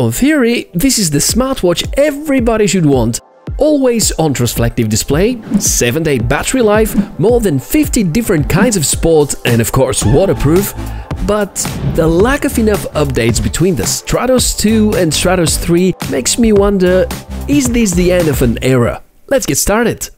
on theory, this is the smartwatch everybody should want. Always on transflective display, 7-day battery life, more than 50 different kinds of sport, and of course waterproof. But the lack of enough updates between the Stratos 2 and Stratos 3 makes me wonder, is this the end of an era? Let's get started!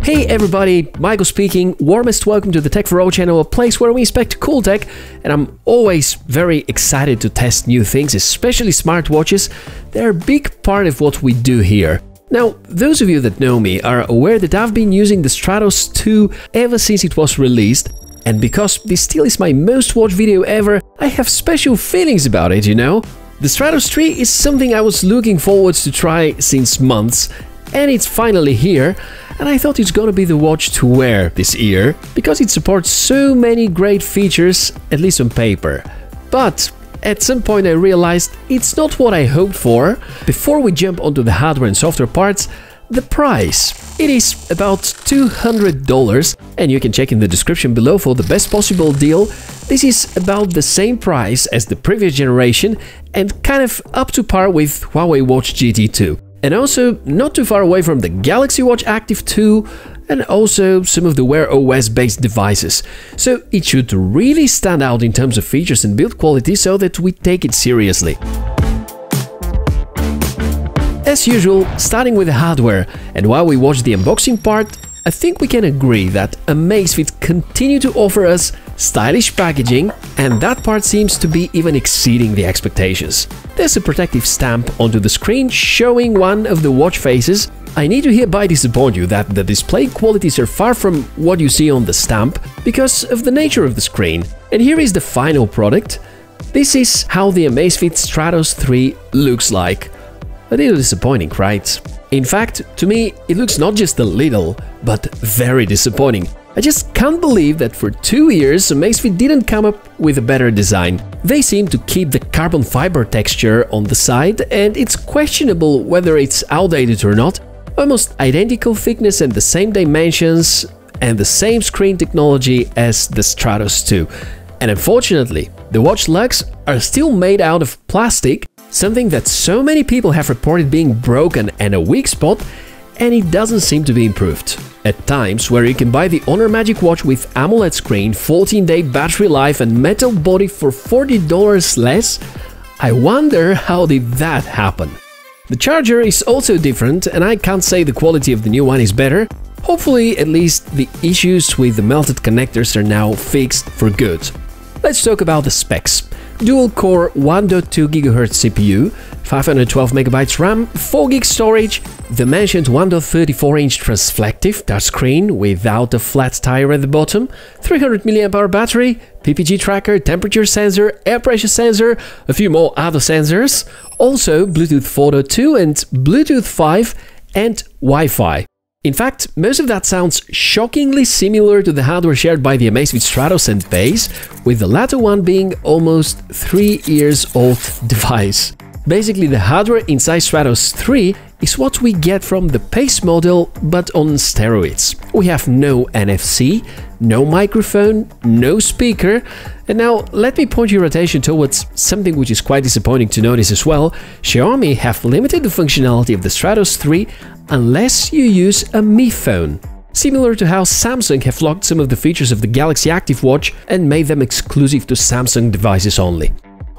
Hey everybody, Michael speaking, warmest welcome to the Tech for All channel, a place where we inspect cool tech, and I'm always very excited to test new things, especially smartwatches. They're a big part of what we do here. Now, those of you that know me are aware that I've been using the Stratos 2 ever since it was released, and because this still is my most watched video ever, I have special feelings about it, you know? The Stratos 3 is something I was looking forward to try since months, and it's finally here. And I thought it's gonna be the watch to wear this year, because it supports so many great features, at least on paper. But at some point I realized it's not what I hoped for. Before we jump onto the hardware and software parts, the price. It is about $200, and you can check in the description below for the best possible deal. This is about the same price as the previous generation and kind of up to par with Huawei Watch GT2. And also not too far away from the Galaxy Watch Active 2 and also some of the Wear OS based devices. So it should really stand out in terms of features and build quality so that we take it seriously. As usual, starting with the hardware, and while we watch the unboxing part, I think we can agree that Amazfit continue to offer us stylish packaging, and that part seems to be even exceeding the expectations. There's a protective stamp onto the screen showing one of the watch faces. I need to hereby disappoint you that the display qualities are far from what you see on the stamp because of the nature of the screen. And here is the final product. This is how the Amazfit Stratos 3 looks like. A little disappointing, right? In fact, to me, it looks not just a little, but very disappointing. I just can't believe that for 2 years Amazfit didn't come up with a better design. They seem to keep the carbon fiber texture on the side, and it's questionable whether it's outdated or not. Almost identical thickness and the same dimensions and the same screen technology as the Stratos 2. And unfortunately, the watch lugs are still made out of plastic, something that so many people have reported being broken and a weak spot, and it doesn't seem to be improved. At times, where you can buy the Honor Magic Watch with AMOLED screen, 14-day battery life and metal body for $40 less, I wonder how did that happen. The charger is also different, and I can't say the quality of the new one is better. Hopefully, at least the issues with the melted connectors are now fixed for good. Let's talk about the specs. Dual-core 1.2 GHz CPU, 512MB RAM, 4GB storage, the mentioned 1.34-inch transflective touchscreen without a flat tire at the bottom, 300 mAh battery, PPG tracker, temperature sensor, air pressure sensor, a few more other sensors, also Bluetooth 4.2 and Bluetooth 5 and Wi-Fi. In fact, most of that sounds shockingly similar to the hardware shared by the Amazfit Stratos and Base, with the latter one being almost 3 years old device. Basically, the hardware inside Stratos 3 is what we get from the Pace model, but on steroids. We have no NFC, no microphone, no speaker, and now let me point your attention towards something which is quite disappointing to notice as well. Xiaomi have limited the functionality of the Stratos 3 unless you use a Mi phone. Similar to how Samsung have locked some of the features of the Galaxy Active Watch and made them exclusive to Samsung devices only.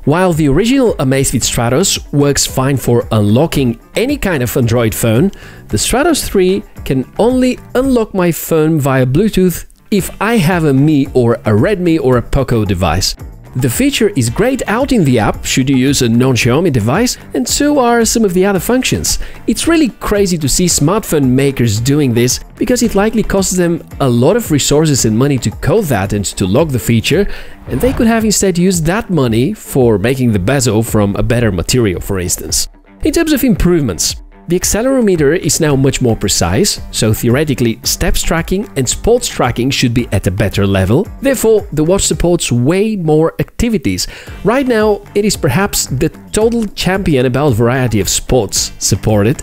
While the original Amazfit Stratos works fine for unlocking any kind of Android phone, the Stratos 3 can only unlock my phone via Bluetooth if I have a Mi or a Redmi or a Poco device. The feature is great out in the app should you use a non-Xiaomi device, and so are some of the other functions. It's really crazy to see smartphone makers doing this, because it likely costs them a lot of resources and money to code that and to lock the feature, and they could have instead used that money for making the bezel from a better material, for instance. In terms of improvements, the accelerometer is now much more precise, so theoretically steps tracking and sports tracking should be at a better level. Therefore, the watch supports way more activities. Right now, it is perhaps the total champion about variety of sports supported.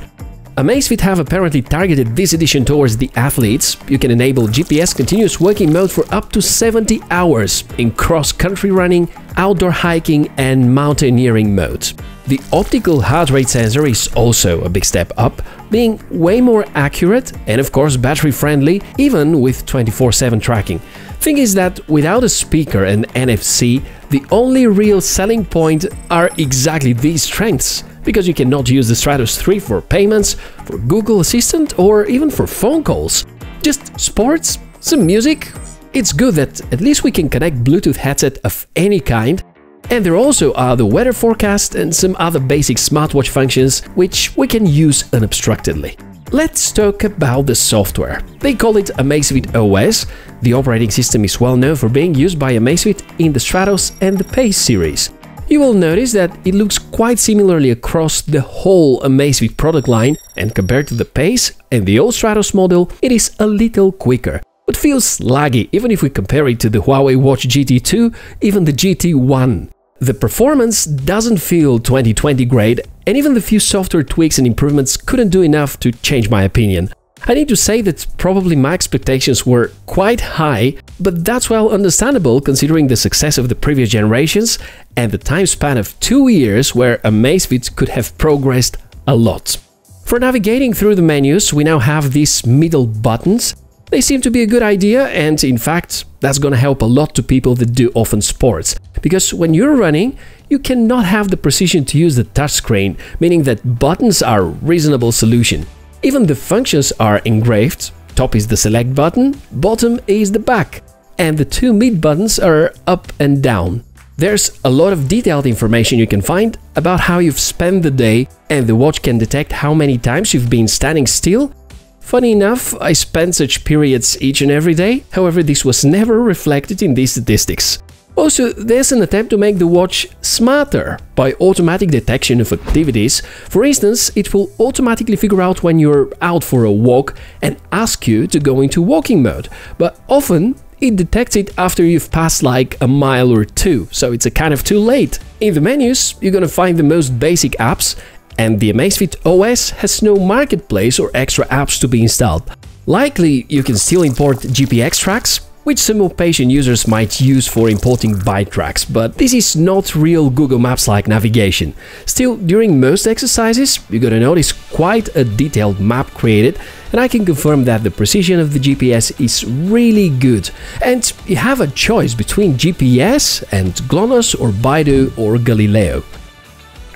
Amazfit have apparently targeted this edition towards the athletes. You can enable GPS continuous working mode for up to 70 hours in cross-country running, outdoor hiking and mountaineering modes. The optical heart rate sensor is also a big step up, being way more accurate and of course battery friendly, even with 24/7 tracking. Thing is that without a speaker and NFC, the only real selling point are exactly these strengths, because you cannot use the Stratos 3 for payments, for Google Assistant or even for phone calls. Just sports, some music. It's good that at least we can connect Bluetooth headset of any kind. And there also are the weather forecast and some other basic smartwatch functions which we can use unobstructedly. Let's talk about the software. They call it Amazfit OS. The operating system is well known for being used by Amazfit in the Stratos and the Pace series. You will notice that it looks quite similarly across the whole Amazfit product line, and compared to the Pace and the old Stratos model, it is a little quicker, but feels laggy even if we compare it to the Huawei Watch GT2, even the GT1. The performance doesn't feel 2020 grade, and even the few software tweaks and improvements couldn't do enough to change my opinion. I need to say that probably my expectations were quite high, but that's well understandable considering the success of the previous generations and the time span of 2 years where Amazfit could have progressed a lot. For navigating through the menus, we now have these middle buttons. They seem to be a good idea, and in fact, that's gonna help a lot to people that do often sports. Because when you're running, you cannot have the precision to use the touchscreen, meaning that buttons are a reasonable solution. Even the functions are engraved. Top is the select button, bottom is the back, and the two mid buttons are up and down. There's a lot of detailed information you can find about how you've spent the day, and the watch can detect how many times you've been standing still. Funny enough, I spent such periods each and every day, however this was never reflected in these statistics. Also, there's an attempt to make the watch smarter by automatic detection of activities. For instance, it will automatically figure out when you're out for a walk and ask you to go into walking mode, but often it detects it after you've passed like a mile or two, so it's a kind of too late. In the menus, you're gonna find the most basic apps, and the Amazfit OS has no marketplace or extra apps to be installed. Likely, you can still import GPX tracks, which some patient users might use for importing bike tracks, but this is not real Google Maps-like navigation. Still, during most exercises, you're gonna notice quite a detailed map created, and I can confirm that the precision of the GPS is really good. And you have a choice between GPS and GLONASS or Baidu or Galileo.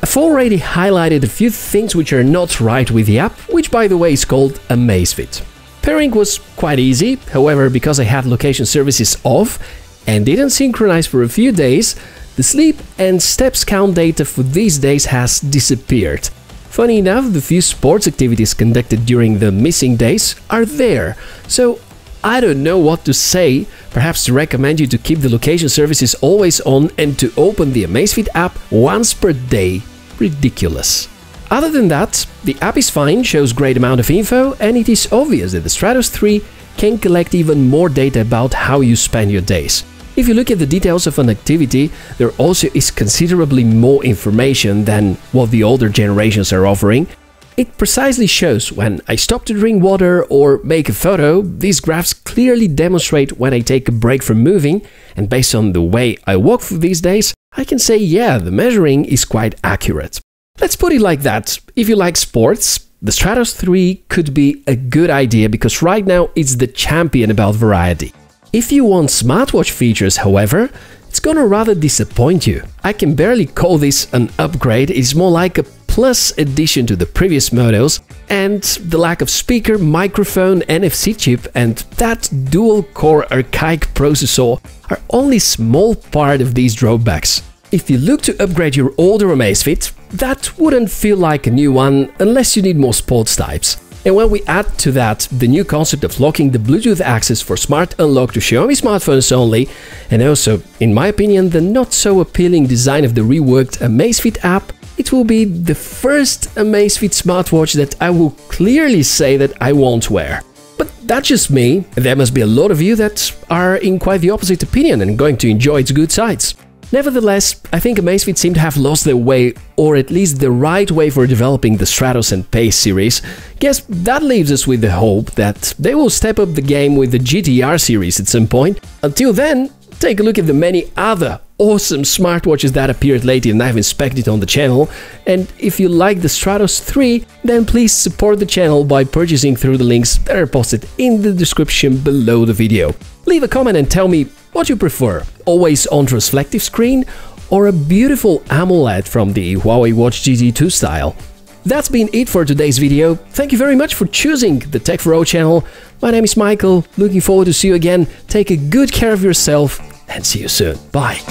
I've already highlighted a few things which are not right with the app, which by the way is called Amazfit. Pairing was quite easy, however, because I had location services off and didn't synchronize for a few days, the sleep and steps count data for these days has disappeared. Funny enough, the few sports activities conducted during the missing days are there, so I don't know what to say. Perhaps to recommend you to keep the location services always on and to open the Amazfit app once per day. Ridiculous. Other than that, the app is fine, shows great amount of info, and it is obvious that the Stratos 3 can collect even more data about how you spend your days. If you look at the details of an activity, there also is considerably more information than what the older generations are offering. It precisely shows when I stop to drink water or make a photo. These graphs clearly demonstrate when I take a break from moving, and based on the way I walk for these days, I can say yeah, the measuring is quite accurate. Let's put it like that, if you like sports, the Stratos 3 could be a good idea because right now it's the champion about variety. If you want smartwatch features, however, it's gonna rather disappoint you. I can barely call this an upgrade, it's more like a plus addition to the previous models, and the lack of speaker, microphone, NFC chip and that dual-core archaic processor are only small part of these drawbacks. If you look to upgrade your older Amazfit, that wouldn't feel like a new one unless you need more sports types. And when we add to that the new concept of locking the Bluetooth access for Smart Unlock to Xiaomi smartphones only, and also, in my opinion, the not so appealing design of the reworked Amazfit app, it will be the first Amazfit smartwatch that I will clearly say that I won't wear. But that's just me, and there must be a lot of you that are in quite the opposite opinion and going to enjoy its good sides. Nevertheless, I think Amazfit seem to have lost their way, or at least the right way for developing the Stratos and Pace series. Guess that leaves us with the hope that they will step up the game with the GTR series at some point. Until then, take a look at the many other awesome smartwatches that appeared lately and I've inspected on the channel. And if you like the Stratos 3, then please support the channel by purchasing through the links that are posted in the description below the video. Leave a comment and tell me what you prefer, always on transflective screen or a beautiful AMOLED from the Huawei Watch GT2 style. That's been it for today's video. Thank you very much for choosing the Tech4O channel. My name is Michael, looking forward to see you again. Take a good care of yourself and see you soon. Bye.